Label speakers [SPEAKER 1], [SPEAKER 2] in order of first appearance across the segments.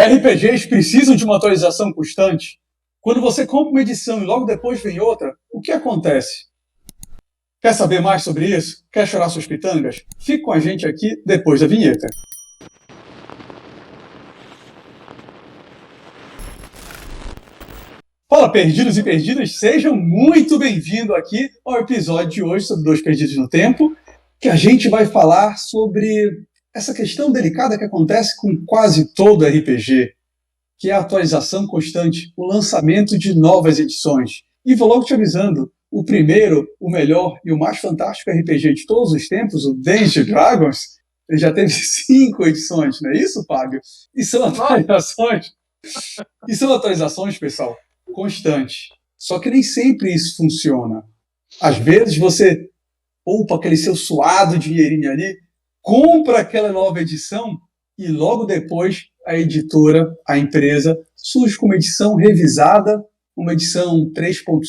[SPEAKER 1] RPGs precisam de uma atualização constante? Quando você compra uma edição e logo depois vem outra, o que acontece? Quer saber mais sobre isso? Quer chorar suas pitangas? Fique com a gente aqui depois da vinheta. Fala, perdidos e perdidas, sejam muito bem-vindos aqui ao episódio de hoje sobre Dois Perdidos no Tempo, que a gente vai falar sobre essa questão delicada que acontece com quase todo RPG, que é a atualização constante, o lançamento de novas edições. E vou logo te avisando, o primeiro, o melhor e o mais fantástico RPG de todos os tempos, o Dungeons & Dragons, ele já teve 5 edições, não é isso, Fábio? E são atualizações, pessoal, constantes. Só que nem sempre isso funciona. Às vezes você poupa aquele seu suado dinheirinho ali, compra aquela nova edição e logo depois a editora, a empresa, surge com uma edição revisada, uma edição 3.5,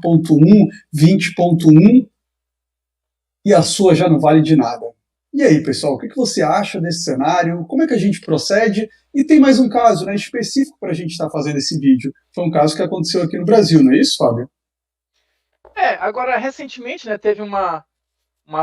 [SPEAKER 1] 5.1, 20.1 e a sua já não vale de nada. E aí, pessoal, o que você acha desse cenário? Como é que a gente procede? E tem mais um caso, né, específico para a gente estar fazendo esse vídeo. Foi um caso que aconteceu aqui no Brasil, não é isso, Fábio?
[SPEAKER 2] Agora, recentemente, né, teve uma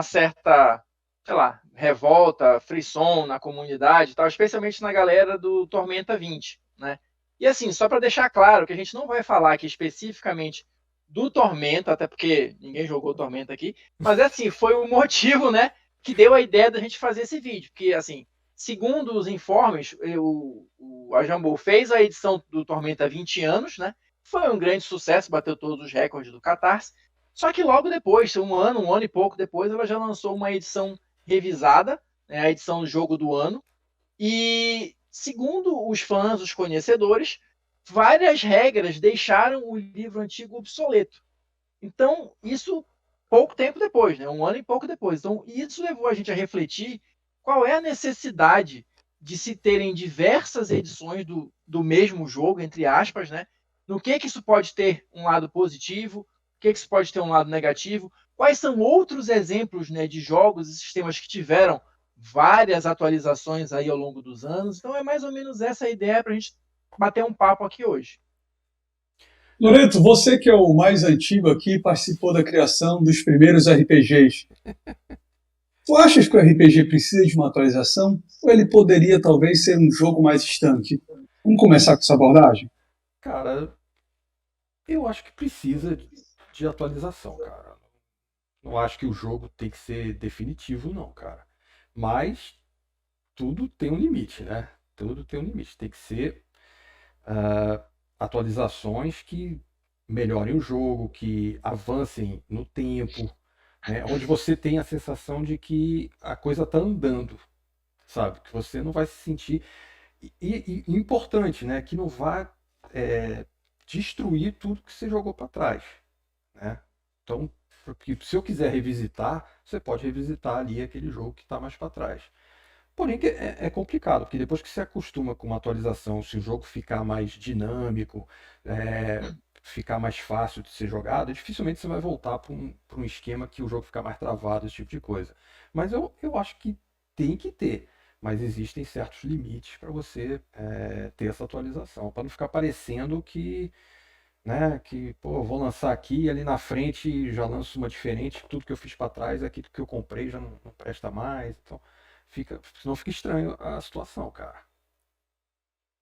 [SPEAKER 2] certa, sei lá, revolta, frisson na comunidade, tal, especialmente na galera do Tormenta 20, né? E assim, só para deixar claro que a gente não vai falar aqui especificamente do Tormenta, até porque ninguém jogou Tormenta aqui, mas assim, foi o motivo, né, que deu a ideia da gente fazer esse vídeo, porque assim, segundo os informes, a Jambô fez a edição do Tormenta há 20 anos, né? Foi um grande sucesso, bateu todos os recordes do Catarse. Só que logo depois, um ano e pouco depois, ela já lançou uma edição revisada, né, a edição do jogo do ano. E, segundo os fãs, os conhecedores, várias regras deixaram o livro antigo obsoleto. Então, isso pouco tempo depois, né, um ano e pouco depois. Então, isso levou a gente a refletir qual é a necessidade de se terem diversas edições do mesmo jogo, entre aspas, né? No que isso pode ter um lado positivo, o que isso pode ter um lado negativo, quais são outros exemplos, né, de jogos e sistemas que tiveram várias atualizações aí ao longo dos anos. Então é mais ou menos essa a ideia para a gente bater um papo aqui hoje.
[SPEAKER 1] Loreto, você que é o mais antigo aqui, participou da criação dos primeiros RPGs. Tu achas que o RPG precisa de uma atualização? Ou ele poderia talvez ser um jogo mais estanque? Vamos começar com essa abordagem?
[SPEAKER 3] Cara, eu acho que precisa de atualização, cara. Não acho que o jogo tem que ser definitivo, não, cara. Mas tudo tem um limite, né? Tudo tem um limite. Tem que ser atualizações que melhorem o jogo, que avancem no tempo, né? Onde você tem a sensação de que a coisa tá andando, sabe? Que você não vai se sentir... E importante, né? Que não vá destruir tudo que você jogou para trás, né? Então, porque se eu quiser revisitar, você pode revisitar ali aquele jogo que está mais para trás. Porém, é complicado, porque depois que você acostuma com uma atualização, se o jogo ficar mais dinâmico, ficar mais fácil de ser jogado, dificilmente você vai voltar para um esquema que o jogo fica mais travado, esse tipo de coisa. Mas eu acho que tem que ter. Mas existem certos limites para você ter essa atualização, para não ficar parecendo que, né, que pô, vou lançar aqui e ali na frente já lanço uma diferente, tudo que eu fiz para trás, aquilo que eu comprei já não presta mais, então senão fica estranho a situação, cara.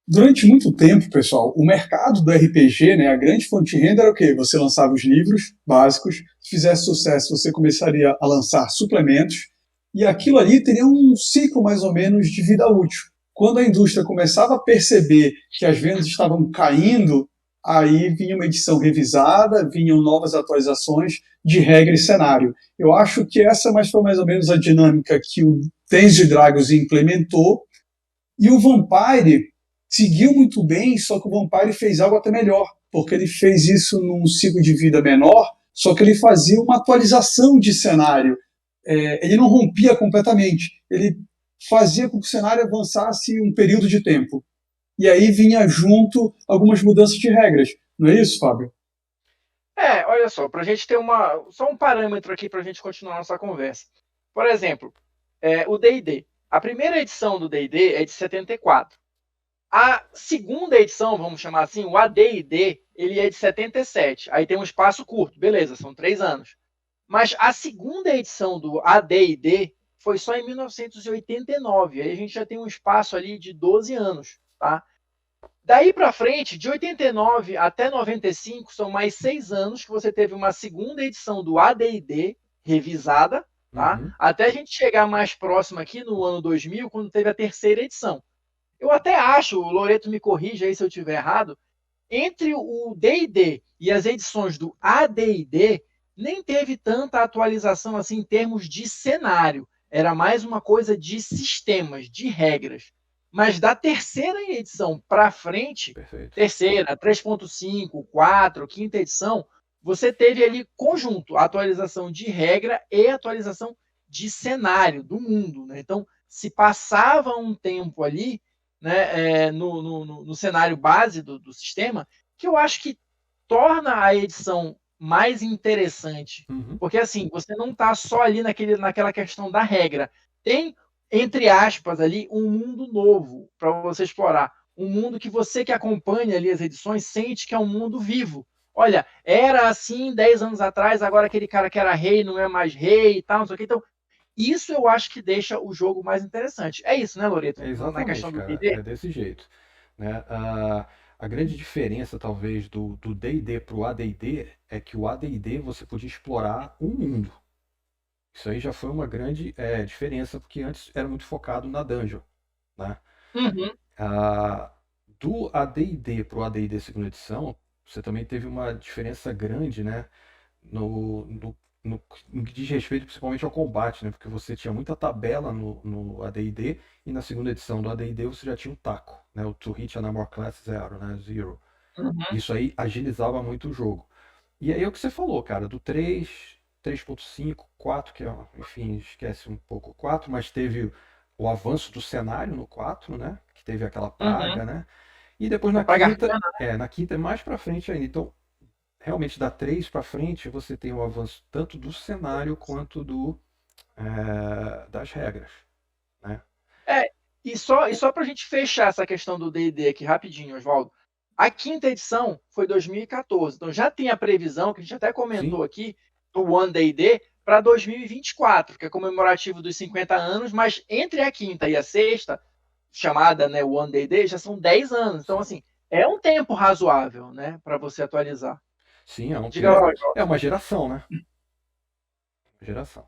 [SPEAKER 1] Durante muito tempo, pessoal, o mercado do RPG, né, a grande fonte de renda era o quê? Você lançava os livros básicos, se fizesse sucesso, você começaria a lançar suplementos, e aquilo ali teria um ciclo mais ou menos de vida útil. Quando a indústria começava a perceber que as vendas estavam caindo, aí vinha uma edição revisada, vinham novas atualizações de regra e cenário. Eu acho que essa foi mais ou menos a dinâmica que o Dungeons & Dragons implementou, e o Vampire seguiu muito bem, só que o Vampire fez algo até melhor, porque ele fez isso num ciclo de vida menor, só que ele fazia uma atualização de cenário. Ele não rompia completamente, ele fazia com que o cenário avançasse um período de tempo. E aí vinha junto algumas mudanças de regras. Não é isso, Fábio?
[SPEAKER 2] Olha só, para a gente ter só um parâmetro aqui para a gente continuar nossa conversa. Por exemplo, o D&D. A primeira edição do D&D é de 74. A segunda edição, vamos chamar assim, o AD&D, ele é de 77. Aí tem um espaço curto, beleza, são 3 anos. Mas a segunda edição do AD&D foi só em 1989. Aí a gente já tem um espaço ali de 12 anos, tá? Daí para frente, de 89 até 95, são mais 6 anos que você teve uma segunda edição do AD&D revisada, tá? Até a gente chegar mais próximo aqui no ano 2000, quando teve a terceira edição. Eu até acho, o Loreto me corrija aí se eu estiver errado, entre o D&D e as edições do AD&D, nem teve tanta atualização assim em termos de cenário. Era mais uma coisa de sistemas, de regras. Mas da terceira edição para frente,
[SPEAKER 3] Perfeito.
[SPEAKER 2] terceira, 3.5, 4, quinta edição, você teve ali conjunto, atualização de regra e atualização de cenário do mundo, né? Então, se passava um tempo ali, né, no cenário base do sistema, que eu acho que torna a edição mais interessante. Porque, assim, você não está só ali naquela questão da regra. Tem, entre aspas, ali, um mundo novo para você explorar. Um mundo que você que acompanha ali as edições sente que é um mundo vivo. Olha, era assim 10 anos atrás, agora aquele cara que era rei não é mais rei e tal, não sei o que. Então, isso eu acho que deixa o jogo mais interessante. É isso, né, Loreto?
[SPEAKER 3] Exatamente,
[SPEAKER 2] na questão do
[SPEAKER 3] cara.
[SPEAKER 2] D&D?
[SPEAKER 3] É desse jeito. Né? A grande diferença, talvez, do D&D para o AD&D é que o AD&D você podia explorar um mundo. Isso aí já foi uma grande diferença, porque antes era muito focado na dungeon. Né? Do AD&D para o AD&D segunda edição, você também teve uma diferença grande, né? No que diz respeito principalmente ao combate, né? Porque você tinha muita tabela no AD&D e na segunda edição do AD&D você já tinha o taco, né? O To Hit an Armor Class Zero, né? Zero. Isso aí agilizava muito o jogo. E aí é o que você falou, cara, do 3, 3.5, 4, que enfim, esquece um pouco o 4, mas teve o avanço do cenário no 4, né? Que teve aquela praga, né? E depois na quinta é mais pra frente ainda. Então, realmente da 3 para frente você tem o avanço tanto do cenário quanto das regras, né?
[SPEAKER 2] E só para a gente fechar essa questão do D&D aqui rapidinho, Oswaldo. A quinta edição foi 2014, então já tem a previsão, que a gente até comentou aqui, do One D&D para 2024, que é comemorativo dos 50 anos, mas entre a quinta e a sexta, chamada, né, One D&D, já são 10 anos. Então, assim, é um tempo razoável, né, para você atualizar.
[SPEAKER 3] Sim, é um
[SPEAKER 2] Diga lá,
[SPEAKER 3] é uma geração, né? Geração.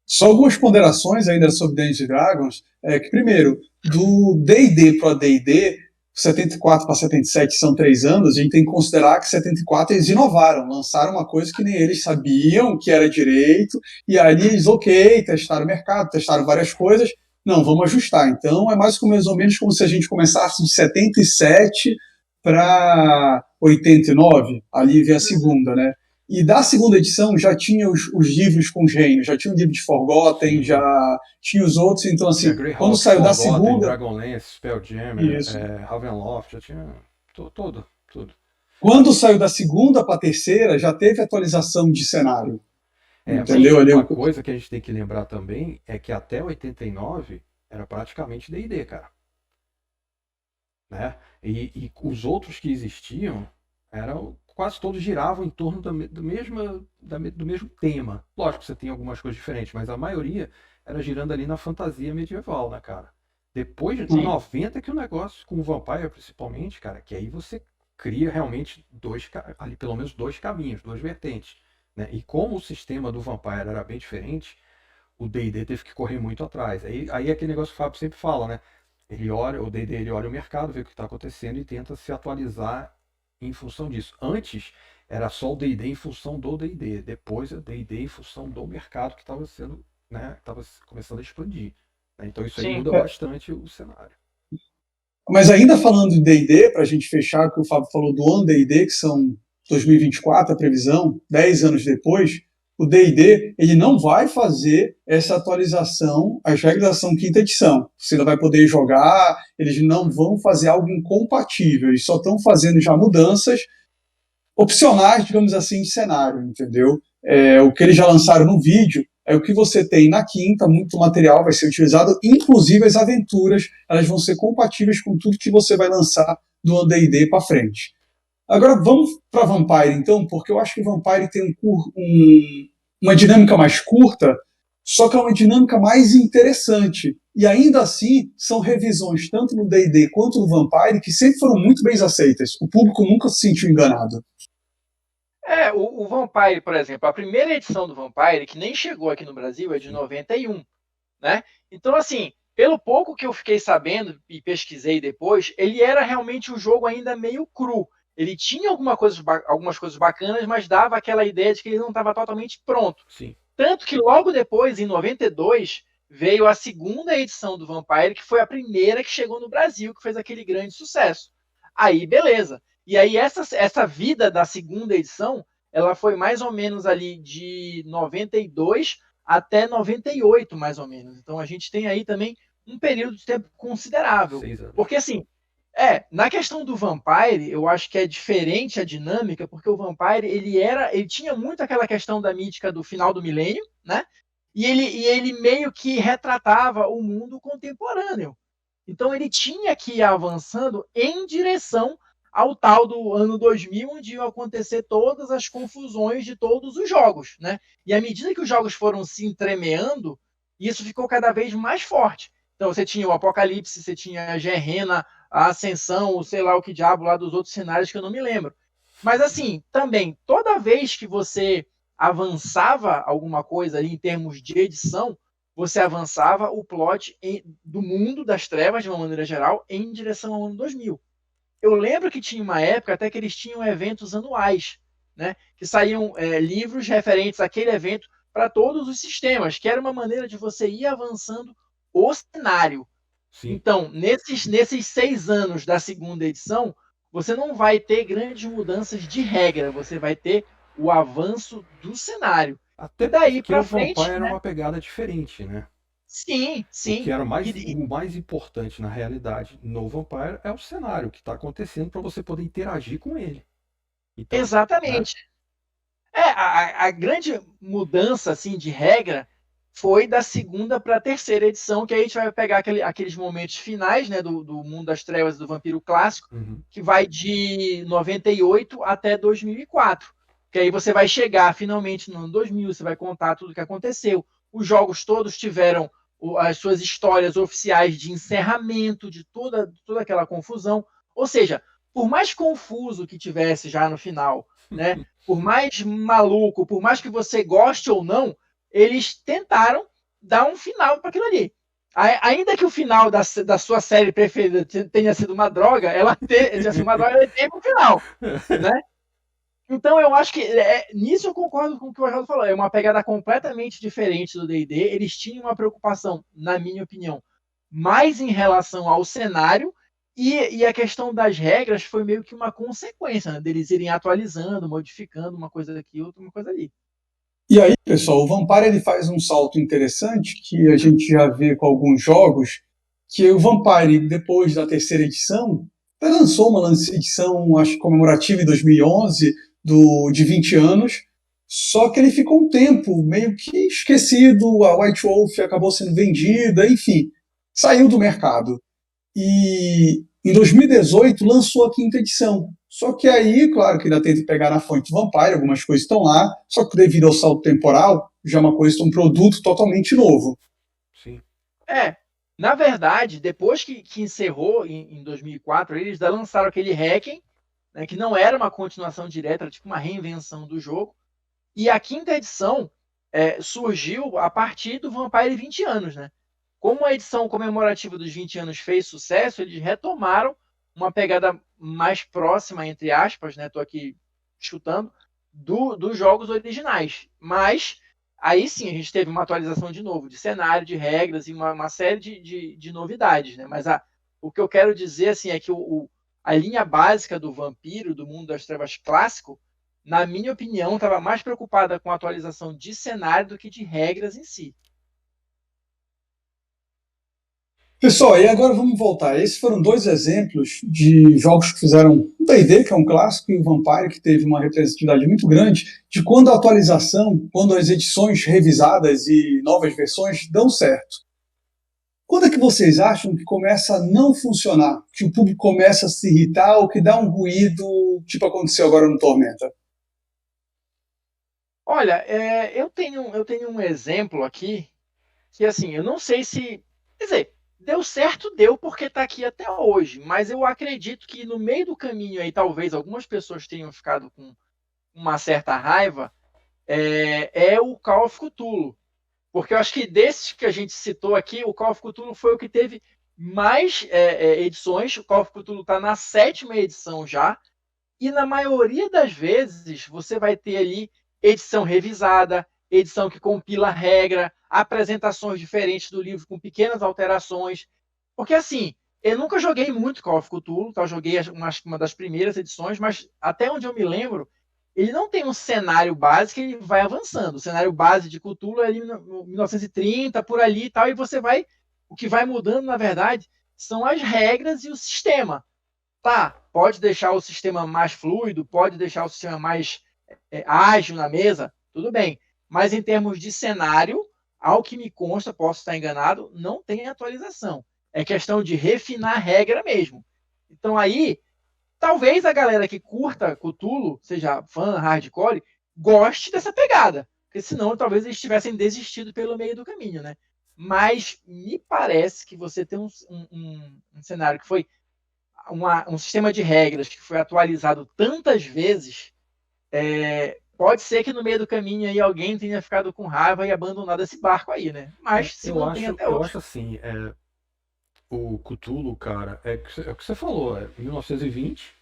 [SPEAKER 1] Só algumas ponderações ainda sobre Dungeons & Dragons, que primeiro, do D&D para D&D, 74 para 77 são 3 anos, a gente tem que considerar que 74 eles inovaram, lançaram uma coisa que nem eles sabiam que era direito, e aí eles, ok, testaram o mercado, testaram várias coisas, não, vamos ajustar. Então é mais ou menos como se a gente começasse de 77 para 89, ali vem a segunda, né? E da segunda edição já tinha os livros com os reinos, já tinha o livro de Forgotten, já tinha os outros, então assim, quando saiu da segunda...
[SPEAKER 3] Dragonlance, Spelljammer, Ravenloft, já tinha tudo.
[SPEAKER 1] Quando saiu da segunda para a terceira, já teve atualização de cenário. Entendeu?
[SPEAKER 3] Uma coisa que a gente tem que lembrar também é que até 89 era praticamente D&D, cara. Né? E os outros que existiam quase todos giravam em torno do mesmo tema. Lógico que você tem algumas coisas diferentes, mas a maioria era girando ali na fantasia medieval, né, cara? Depois de 90 que o negócio, com o Vampire principalmente, cara, que aí você cria realmente ali pelo menos 2 caminhos, 2 vertentes. Né? E como o sistema do Vampire era bem diferente, o D&D teve que correr muito atrás. Aí é aquele negócio que o Fábio sempre fala, né? O D&D ele olha o mercado, vê o que está acontecendo e tenta se atualizar em função disso. Antes era só o D&D em função do D&D, depois o D&D em função do mercado que estava sendo, né, estava começando a expandir. Né? Então isso aí muda bastante o cenário.
[SPEAKER 1] Mas ainda falando de D&D, para a gente fechar o que o Fábio falou do One D&D, que são 2024 a previsão, 10 anos depois, o D&D ele não vai fazer essa atualização, as regras são quinta edição. Você ainda vai poder jogar, eles não vão fazer algo incompatível, eles só estão fazendo já mudanças opcionais, digamos assim, de cenário, entendeu? O que eles já lançaram no vídeo Aí o que você tem na quinta, muito material vai ser utilizado, inclusive as aventuras, elas vão ser compatíveis com tudo que você vai lançar do D&D para frente. Agora vamos para Vampire, então, porque eu acho que Vampire tem uma dinâmica mais curta, só que é uma dinâmica mais interessante. E ainda assim, são revisões, tanto no D&D quanto no Vampire, que sempre foram muito bem aceitas. O público nunca se sentiu enganado.
[SPEAKER 2] O Vampire, por exemplo, a primeira edição do Vampire, que nem chegou aqui no Brasil, é de 91, né? Então, assim, pelo pouco que eu fiquei sabendo e pesquisei depois, ele era realmente um jogo ainda meio cru. Ele tinha algumas coisas bacanas, mas dava aquela ideia de que ele não estava totalmente pronto.
[SPEAKER 3] Sim.
[SPEAKER 2] Tanto que logo depois, em 92, veio a segunda edição do Vampire, que foi a primeira que chegou no Brasil, que fez aquele grande sucesso. Aí, beleza. E aí, essa vida da segunda edição, ela foi mais ou menos ali de 92 até 98, mais ou menos. Então, a gente tem aí também um período de tempo considerável.
[SPEAKER 3] 6 anos.
[SPEAKER 2] Porque, assim, na questão do Vampire, eu acho que é diferente a dinâmica, porque o Vampire, ele tinha muito aquela questão da mítica do final do milênio, né? E ele meio que retratava o mundo contemporâneo. Então ele tinha que ir avançando em direção ao tal do ano 2000, onde iam acontecer todas as confusões de todos os jogos, né? E à medida que os jogos foram se entremeando, isso ficou cada vez mais forte. Então você tinha o Apocalipse, você tinha a Gerena, a Ascensão, o sei lá o que diabo lá dos outros cenários que eu não me lembro. Mas assim, também, toda vez que você avançava alguma coisa ali em termos de edição, você avançava o plot do mundo das trevas, de uma maneira geral, em direção ao ano 2000. Eu lembro que tinha uma época até que eles tinham eventos anuais, né? Que saíam livros referentes àquele evento para todos os sistemas, que era uma maneira de você ir avançando o cenário.
[SPEAKER 3] Sim.
[SPEAKER 2] Então, nesses 6 anos da segunda edição, você não vai ter grandes mudanças de regra, você vai ter o avanço do cenário.
[SPEAKER 3] Até
[SPEAKER 2] E daí
[SPEAKER 3] porque
[SPEAKER 2] para
[SPEAKER 3] o
[SPEAKER 2] frente,
[SPEAKER 3] Vampire era
[SPEAKER 2] né?
[SPEAKER 3] uma pegada diferente, né?
[SPEAKER 2] Sim,
[SPEAKER 3] O que era o
[SPEAKER 2] E,
[SPEAKER 3] mais importante na realidade no Vampire é o cenário que está acontecendo para você poder interagir com ele. Então, né?
[SPEAKER 2] exatamente. A grande mudança assim, de regra foi da segunda para a terceira edição, que aí a gente vai pegar aqueles momentos finais, né, do Mundo das Trevas do Vampiro Clássico,
[SPEAKER 3] Uhum.
[SPEAKER 2] que vai de 98 até 2004. Que aí você vai chegar finalmente no ano 2000, você vai contar tudo o que aconteceu. Os jogos todos tiveram as suas histórias oficiais de encerramento de toda aquela confusão. Ou seja, por mais confuso que tivesse já no final, né, por mais maluco, por mais que você goste ou não, eles tentaram dar um final para aquilo ali. Ainda que o final da sua série preferida tenha sido uma droga, ela teve um final, né? Então eu acho que nisso eu concordo com o que o Arnaldo falou. É uma pegada completamente diferente do D&D. Eles tinham uma preocupação, na minha opinião, mais em relação ao cenário e a questão das regras foi meio que uma consequência, né, deles irem atualizando, modificando uma coisa aqui, outra uma coisa ali.
[SPEAKER 1] E aí, pessoal, o Vampire ele faz um salto interessante que a gente já vê com alguns jogos, que o Vampire, depois da terceira edição, até lançou uma edição, acho, comemorativa em 2011, de 20 anos, só que ele ficou um tempo meio que esquecido, a White Wolf acabou sendo vendida, enfim, saiu do mercado. E em 2018 lançou a quinta edição. Só que aí, claro que ainda tenta pegar na fonte Vampire, algumas coisas estão lá, só que devido ao salto temporal, já é uma coisa, um produto totalmente novo.
[SPEAKER 3] Sim.
[SPEAKER 2] Na verdade, depois que encerrou em 2004, eles lançaram aquele Hacking, né, que não era uma continuação direta, era tipo uma reinvenção do jogo. E a quinta edição surgiu a partir do Vampire 20 anos, né? Como a edição comemorativa dos 20 anos fez sucesso, eles retomaram uma pegada mais próxima, entre aspas, né? Estou aqui chutando, dos jogos originais. Mas aí sim a gente teve uma atualização de novo, de cenário, de regras e uma série de novidades, né? Mas o que eu quero dizer assim, é que a linha básica do Vampiro, do Mundo das Trevas clássico, na minha opinião, estava mais preocupada com a atualização de cenário do que de regras em si.
[SPEAKER 1] Pessoal, e agora vamos voltar. Esses foram dois exemplos de jogos que fizeram o D&D, que é um clássico, e o Vampire, que teve uma representatividade muito grande, de quando a atualização, quando as edições revisadas e novas versões dão certo. Quando é que vocês acham que começa a não funcionar? Que o público começa a se irritar ou que dá um ruído, tipo aconteceu agora no Tormenta?
[SPEAKER 2] Olha, eu tenho um exemplo aqui que, assim, eu não sei se. Quer dizer, deu certo, deu, porque está aqui até hoje, mas eu acredito que no meio do caminho aí, talvez algumas pessoas tenham ficado com uma certa raiva, é o Call of Cthulhu. Porque eu acho que desses que a gente citou aqui, o Call of Cthulhu foi o que teve mais edições. O Call of Cthulhu está na 7ª edição já. E na maioria das vezes você vai ter ali edição revisada, edição que compila a regra, apresentações diferentes do livro com pequenas alterações. Porque assim, eu nunca joguei muito Call of Cthulhu, tá? Eu joguei uma das primeiras edições, mas até onde eu me lembro, ele não tem um cenário base que ele vai avançando. O cenário base de Cthulhu é ali em 1930, por ali e tal, e você vai. O que vai mudando, na verdade, são as regras e o sistema. Tá, pode deixar o sistema mais fluido, pode deixar o sistema mais ágil na mesa, tudo bem. Mas em termos de cenário, ao que me consta, posso estar enganado, não tem atualização. É questão de refinar a regra mesmo. Então aí, talvez a galera que curta Cthulhu, seja fã hardcore, goste dessa pegada. Porque senão talvez eles tivessem desistido pelo meio do caminho, né? Mas me parece que você tem um cenário que foi um sistema de regras que foi atualizado tantas vezes, pode ser que no meio do caminho aí alguém tenha ficado com raiva e abandonado esse barco aí, né? Mas se
[SPEAKER 3] Eu
[SPEAKER 2] mantém
[SPEAKER 3] acho,
[SPEAKER 2] até
[SPEAKER 3] eu
[SPEAKER 2] hoje.
[SPEAKER 3] acho assim, o Cthulhu, cara, é o que você falou, 1920,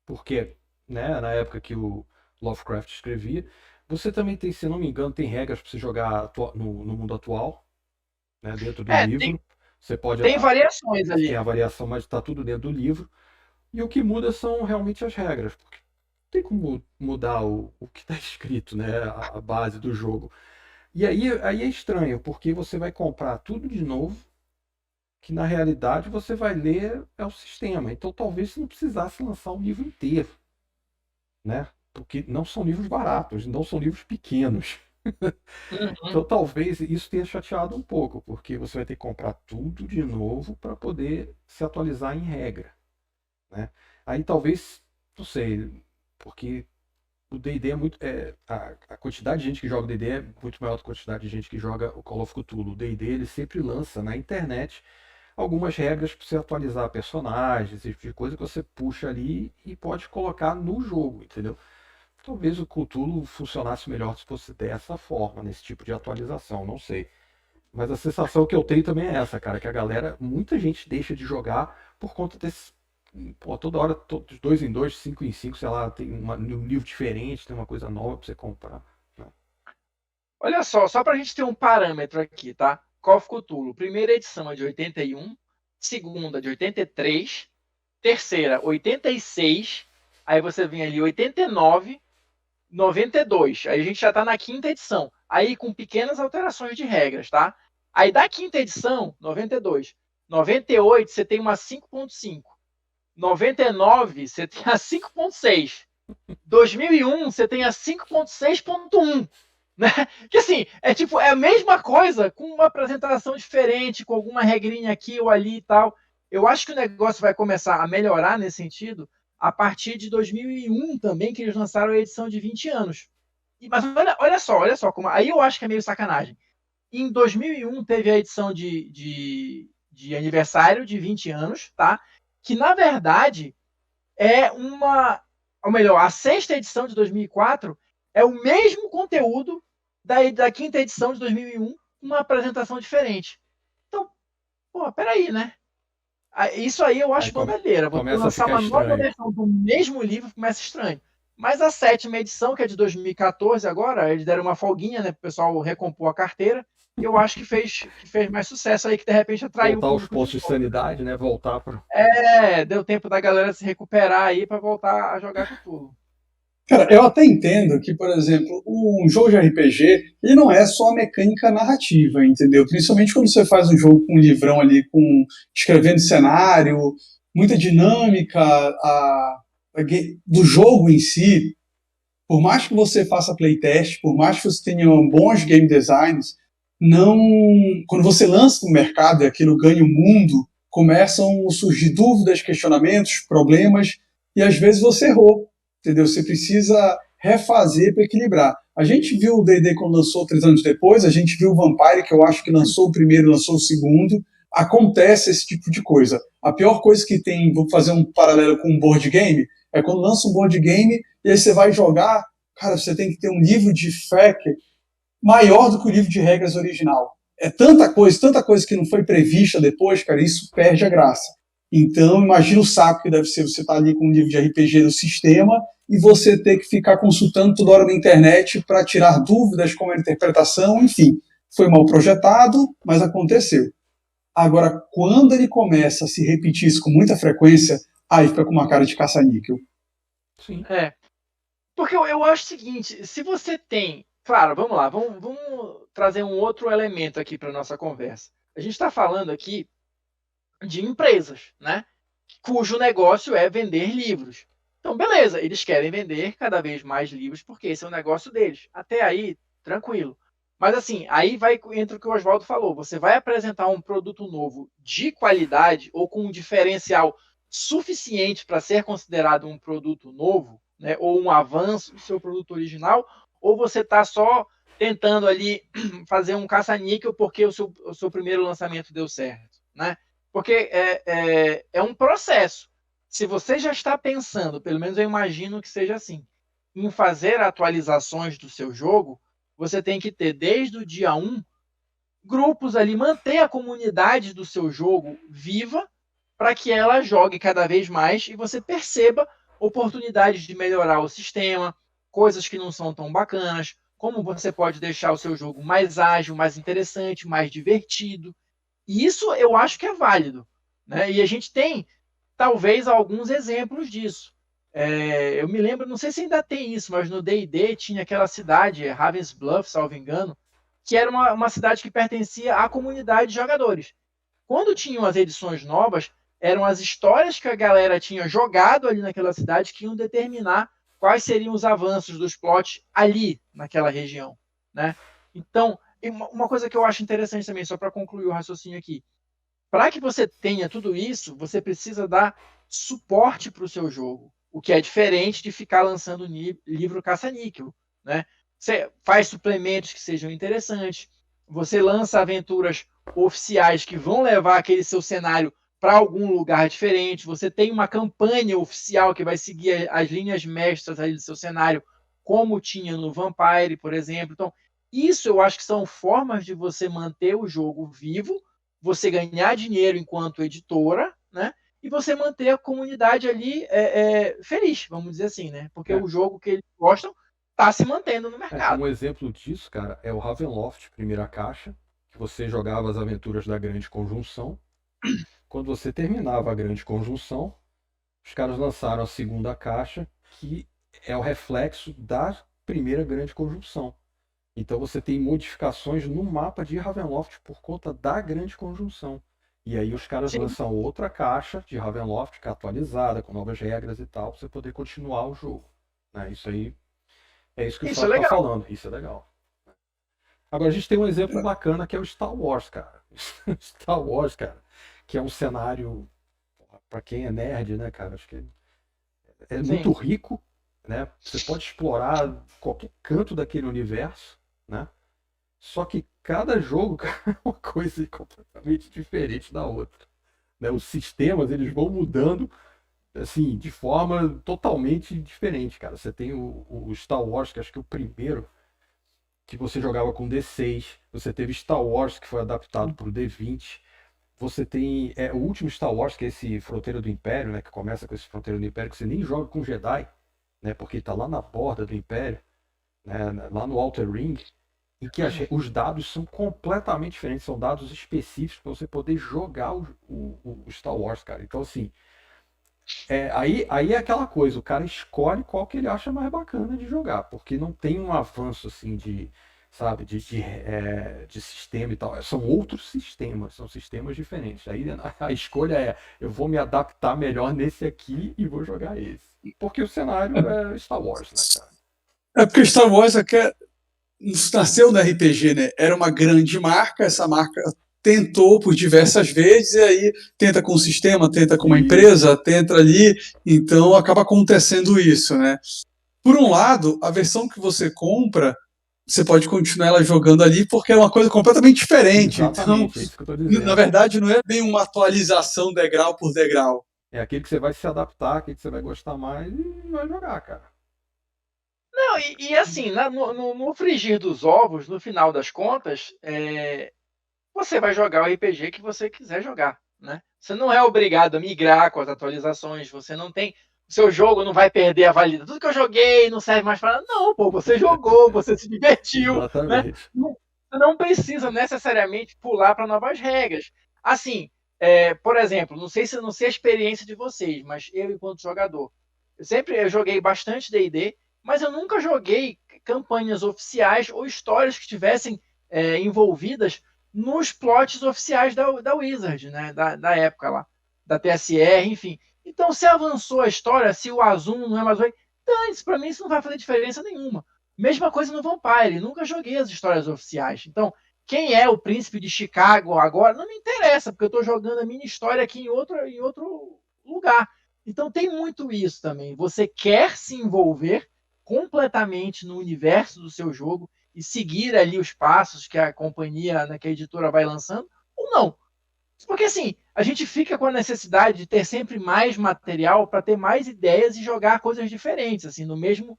[SPEAKER 3] porque, né, na época que o Lovecraft escrevia, você também tem, se não me engano, tem regras para você jogar no mundo atual, né, dentro do
[SPEAKER 2] Tem,
[SPEAKER 3] livro. Você pode,
[SPEAKER 2] tem variações
[SPEAKER 3] tem
[SPEAKER 2] ali.
[SPEAKER 3] a variação, mas está tudo dentro do livro. E o que muda são realmente as regras, porque não tem como mudar o que está escrito, né, a base do jogo. E aí é estranho, porque você vai comprar tudo de novo, que na realidade você vai ler é o sistema. Então talvez você não precisasse lançar o livro inteiro, né? Porque não são livros baratos, não são livros pequenos.
[SPEAKER 2] Uhum.
[SPEAKER 3] Então talvez isso tenha chateado um pouco, porque você vai ter que comprar tudo de novo para poder se atualizar em regra, né? Aí talvez, não sei, porque o D&D é muito. A quantidade de gente que joga o D&D é muito maior do que a quantidade de gente que joga o Call of Cthulhu. O D&D ele sempre lança na internet algumas regras para você atualizar personagens, esse tipo de coisa que você puxa ali e pode colocar no jogo, entendeu? Talvez o Cthulhu funcionasse melhor se fosse dessa forma, nesse tipo de atualização, não sei. Mas a sensação que eu tenho também é essa, cara, que a galera, muita gente deixa de jogar por conta desse. Pô, toda hora, de 2 em 2, 5 em 5, sei lá, tem um livro diferente, tem uma coisa nova pra você comprar, né?
[SPEAKER 2] Olha só para a gente ter um parâmetro aqui, tá? Call of Cthulhu, primeira edição é de 81, segunda de 83, terceira 86, aí você vem ali 89, 92. Aí a gente já está na 5ª edição. Aí com pequenas alterações de regras, tá? Aí da 5ª edição, 92. 98, você tem uma 5.5. 99, você tem a 5.6. 2001, você tem a 5.6.1. Né? Que assim, é a mesma coisa, com uma apresentação diferente, com alguma regrinha aqui ou ali e tal. Eu acho que o negócio vai começar a melhorar nesse sentido a partir de 2001 também, que eles lançaram a edição de 20 anos. Mas olha só, como, aí eu acho que é meio sacanagem. Em 2001 teve a edição de aniversário de 20 anos, tá? Que na verdade é ou melhor, a 6ª edição de 2004 é o mesmo conteúdo da 5ª edição de 2001, uma apresentação diferente. Então, pô, peraí, né? Isso aí eu
[SPEAKER 3] Aí
[SPEAKER 2] acho bandalheira. Você
[SPEAKER 3] começa a
[SPEAKER 2] lançar
[SPEAKER 3] ficar
[SPEAKER 2] uma nova
[SPEAKER 3] estranho.
[SPEAKER 2] versão do mesmo livro começa estranho. Mas a 7ª edição, que é de 2014 agora, eles deram uma folguinha, né, para o pessoal recompor a carteira. E eu acho que fez mais sucesso aí, que de repente atraiu o
[SPEAKER 3] Voltar aos
[SPEAKER 2] público de
[SPEAKER 3] pontos de
[SPEAKER 2] novo.
[SPEAKER 3] sanidade, né? Voltar para.
[SPEAKER 2] Deu tempo da galera se recuperar aí para voltar a jogar com tudo.
[SPEAKER 1] Cara, eu até entendo que, por exemplo, um jogo de RPG, ele não é só a mecânica narrativa, entendeu? Principalmente quando você faz um jogo com um livrão ali, com escrevendo cenário, muita dinâmica do jogo em si. Por mais que você faça playtest, por mais que você tenha bons game designs, não, quando você lança no mercado e aquilo ganha o mundo, começam a surgir dúvidas, questionamentos, problemas, e às vezes você errou, entendeu? Você precisa refazer para equilibrar. A gente viu o D&D quando lançou 3 anos depois, a gente viu o Vampire, que eu acho que lançou o primeiro, lançou o segundo. Acontece esse tipo de coisa. A pior coisa que tem, vou fazer um paralelo com um board game, é quando lança um board game e aí você vai jogar, cara, você tem que ter um livro de FAQ maior do que o livro de regras original. É tanta coisa que não foi prevista depois, cara, isso perde a graça. Então, imagina o saco que deve ser você estar ali com um livro de RPG do sistema e você ter que ficar consultando toda hora na internet para tirar dúvidas como a interpretação, enfim. Foi mal projetado, mas aconteceu. Agora, quando ele começa a se repetir isso com muita frequência, aí fica com uma cara de caça-níquel.
[SPEAKER 3] Sim.
[SPEAKER 2] Porque eu acho o seguinte, se você tem... Claro, vamos lá, vamos trazer um outro elemento aqui para nossa conversa. A gente está falando aqui de empresas, né? Cujo negócio é vender livros. Então, beleza, eles querem vender cada vez mais livros porque esse é o negócio deles. Até aí, tranquilo. Mas assim, aí entra o que o Oswaldo falou. Você vai apresentar um produto novo de qualidade ou com um diferencial suficiente para ser considerado um produto novo, né, ou um avanço do seu produto original, ou você está só tentando ali fazer um caça-níquel porque o seu primeiro lançamento deu certo, né? Porque é um processo. Se você já está pensando, pelo menos eu imagino que seja assim, em fazer atualizações do seu jogo, você tem que ter, desde o dia 1, grupos ali, manter a comunidade do seu jogo viva para que ela jogue cada vez mais e você perceba oportunidades de melhorar o sistema, coisas que não são tão bacanas, como você pode deixar o seu jogo mais ágil, mais interessante, mais divertido. E isso eu acho que é válido, né? E a gente tem, talvez, alguns exemplos disso. Eu me lembro, não sei se ainda tem isso, mas no D&D tinha aquela cidade, Ravensbluff, salvo engano, que era uma cidade que pertencia à comunidade de jogadores. Quando tinham as edições novas, eram as histórias que a galera tinha jogado ali naquela cidade que iam determinar quais seriam os avanços dos plots ali, naquela região, né? Então, uma coisa que eu acho interessante também, só para concluir o raciocínio aqui, para que você tenha tudo isso, você precisa dar suporte para o seu jogo, o que é diferente de ficar lançando livro caça-níquel, né? Você faz suplementos que sejam interessantes, você lança aventuras oficiais que vão levar aquele seu cenário para algum lugar diferente, você tem uma campanha oficial que vai seguir as linhas mestras ali do seu cenário, como tinha no Vampire, por exemplo. Então, isso eu acho que são formas de você manter o jogo vivo, você ganhar dinheiro enquanto editora, né? E você manter a comunidade ali feliz, vamos dizer assim, né? Porque o jogo que eles gostam está se mantendo no mercado.
[SPEAKER 3] Um exemplo disso, cara, é o Ravenloft, primeira caixa, que você jogava as aventuras da Grande Conjunção. Quando você terminava a Grande Conjunção, os caras lançaram a segunda caixa, que é o reflexo da primeira Grande Conjunção. Então você tem modificações no mapa de Ravenloft por conta da Grande Conjunção. E aí os caras lançam outra caixa de Ravenloft, que é atualizada, com novas regras e tal, para você poder continuar o jogo. Isso aí é isso que o Fábio está falando. Isso é legal. Agora a gente tem um exemplo bacana que é o Star Wars, cara. Star Wars, cara, que é um cenário, para quem é nerd, né, cara, acho que é muito rico, né? Você pode explorar qualquer canto daquele universo, né? Só que cada jogo, cara, é uma coisa completamente diferente da outra, né? Os sistemas, eles vão mudando assim, de forma totalmente diferente, cara. Você tem o Star Wars, que acho que é o primeiro que você jogava com D6. Você teve Star Wars, que foi adaptado para o D20. Você tem o último Star Wars, que é esse Fronteira do Império, né? Que começa com esse Fronteira do Império, que você nem joga com Jedi, né? Porque está lá na borda do Império, né? Lá no Outer Ring, em que os dados são completamente diferentes. São dados específicos para você poder jogar o Star Wars, cara. Então, assim, Aí é aquela coisa, o cara escolhe qual que ele acha mais bacana de jogar, porque não tem um avanço assim de, sabe, de sistema e tal. São outros sistemas, são sistemas diferentes. Aí a escolha é, eu vou me adaptar melhor nesse aqui e vou jogar esse. Porque o cenário é Star Wars, né, cara?
[SPEAKER 1] É porque Star Wars nasceu da RPG, né? Era uma grande marca, essa marca tentou por diversas vezes, e aí tenta com o sistema, tenta com uma empresa, tenta ali, então acaba acontecendo isso, né? Por um lado, a versão que você compra, você pode continuar ela jogando ali, porque é uma coisa completamente diferente.
[SPEAKER 3] Exatamente,
[SPEAKER 1] Então,
[SPEAKER 3] é isso que eu tô dizendo.
[SPEAKER 1] na verdade, não é bem uma atualização degrau por degrau.
[SPEAKER 3] É aquele que você vai se adaptar, aquele que você vai gostar mais e vai jogar, cara.
[SPEAKER 2] Não, e assim, no frigir dos ovos, no final das contas, você vai jogar o RPG que você quiser jogar, né? Você não é obrigado a migrar com as atualizações, você não tem... O seu jogo não vai perder a validade. Tudo que eu joguei não serve mais para... Não, pô, você jogou, você se divertiu, né?
[SPEAKER 3] Exatamente.
[SPEAKER 2] Você não precisa necessariamente pular para novas regras. Assim, por exemplo, não sei a experiência de vocês, mas eu, enquanto jogador, eu joguei bastante D&D, mas eu nunca joguei campanhas oficiais ou histórias que estivessem envolvidas nos plots oficiais da Wizard, né? Da época lá, da TSR, enfim. Então, se avançou a história, se o Azul não é mais... Então, para mim, isso não vai fazer diferença nenhuma. Mesma coisa no Vampire, nunca joguei as histórias oficiais. Então, quem é o príncipe de Chicago agora, não me interessa, porque eu estou jogando a minha história aqui em outro lugar. Então, tem muito isso também. Você quer se envolver completamente no universo do seu jogo e seguir ali os passos que a companhia, que a editora vai lançando, ou não. Porque assim, a gente fica com a necessidade de ter sempre mais material para ter mais ideias e jogar coisas diferentes, assim, no mesmo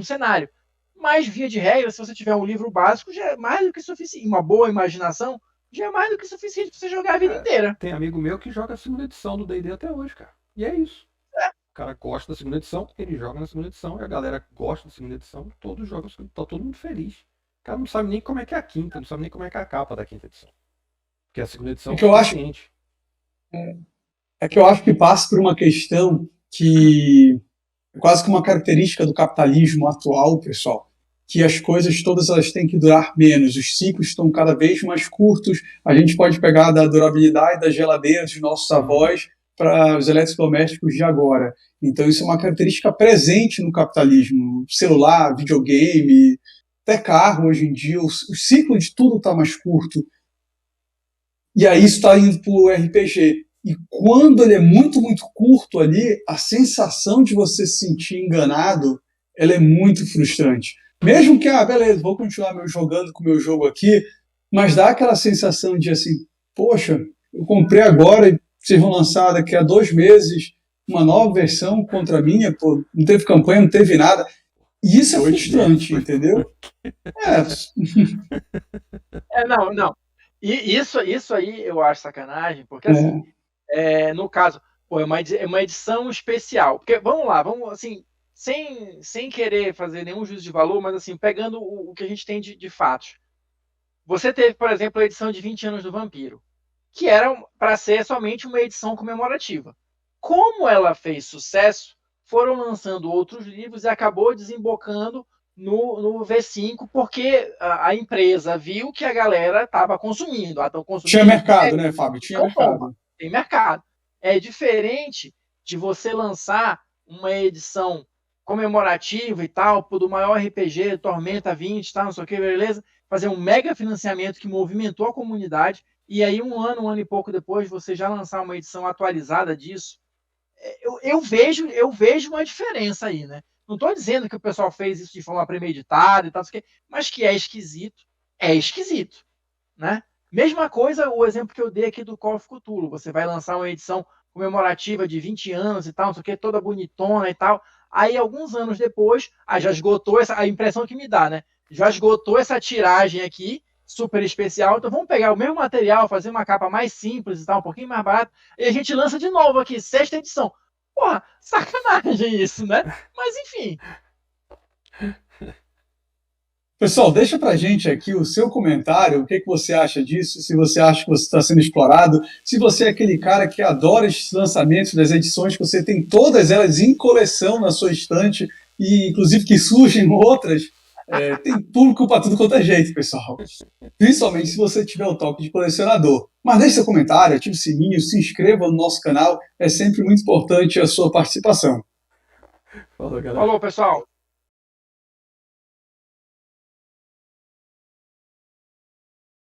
[SPEAKER 2] cenário. Mas, via de regra, se você tiver um livro básico, já é mais do que suficiente. Uma boa imaginação já é mais do que suficiente para você jogar a vida inteira.
[SPEAKER 3] Tem amigo meu que joga a segunda edição do D&D até hoje, cara. E é isso. O cara gosta da segunda edição, ele joga na segunda edição, e a galera gosta da segunda edição, todos jogam, tá todo mundo feliz. O cara não sabe nem como é que é a quinta, não sabe nem como é que é a capa da quinta edição. Porque a segunda edição
[SPEAKER 1] é suficiente. É que eu acho que passa por uma questão que é quase que uma característica do capitalismo atual, pessoal, que as coisas todas elas têm que durar menos, os ciclos estão cada vez mais curtos, a gente pode pegar da durabilidade das geladeiras dos nossos avós para os eletrodomésticos de agora. Então isso é uma característica presente no capitalismo, celular, videogame, até carro hoje em dia, o ciclo de tudo está mais curto. E aí isso está indo para o RPG. E quando ele é muito, muito curto ali, a sensação de você se sentir enganado, ela é muito frustrante. Mesmo que, beleza, vou continuar jogando com o meu jogo aqui, mas dá aquela sensação de assim, poxa, eu comprei agora e vocês vão lançar daqui a 2 meses uma nova versão contra a minha, pô, não teve campanha, não teve nada. E isso é frustrante, entendeu?
[SPEAKER 2] Não. E isso aí eu acho sacanagem, porque assim, no caso, pô, é uma edição especial. Porque, vamos lá, assim, sem querer fazer nenhum juízo de valor, mas assim, pegando o que a gente tem de fatos. Você teve, por exemplo, a edição de 20 anos do Vampiro, que era para ser somente uma edição comemorativa. Como ela fez sucesso, foram lançando outros livros e acabou desembocando no V5, porque a empresa viu que a galera estava consumindo.
[SPEAKER 1] Tinha mercado, né, Fábio? Tinha mercado.
[SPEAKER 2] Tem mercado. É diferente de você lançar uma edição comemorativa e tal, do maior RPG, Tormenta 20, tal, não sei o que, beleza? Fazer um mega financiamento que movimentou a comunidade, e aí um ano e pouco depois, você já lançar uma edição atualizada disso. Eu vejo uma diferença aí, né? Não estou dizendo que o pessoal fez isso de forma premeditada e tal, mas que é esquisito, né? Mesma coisa, o exemplo que eu dei aqui do Call of Cthulhu. Você vai lançar uma edição comemorativa de 20 anos e tal, não sei o que, toda bonitona e tal. Aí, alguns anos depois, já esgotou a impressão que me dá, né? Já esgotou essa tiragem aqui, super especial. Então, vamos pegar o mesmo material, fazer uma capa mais simples e tal, um pouquinho mais barato, e a gente lança de novo aqui, 6ª edição. Porra, sacanagem isso, né? Mas, enfim.
[SPEAKER 1] Pessoal, deixa pra gente aqui o seu comentário, o que você acha disso, se você acha que você está sendo explorado, se você é aquele cara que adora esses lançamentos das edições, que você tem todas elas em coleção na sua estante, e inclusive que surgem outras, tem público para tudo quanto é jeito, pessoal. Principalmente se você tiver o toque de colecionador. Mas deixe seu comentário, ative o sininho, se inscreva no nosso canal, é sempre muito importante a sua participação.
[SPEAKER 3] Falou, galera.
[SPEAKER 2] Falou, pessoal.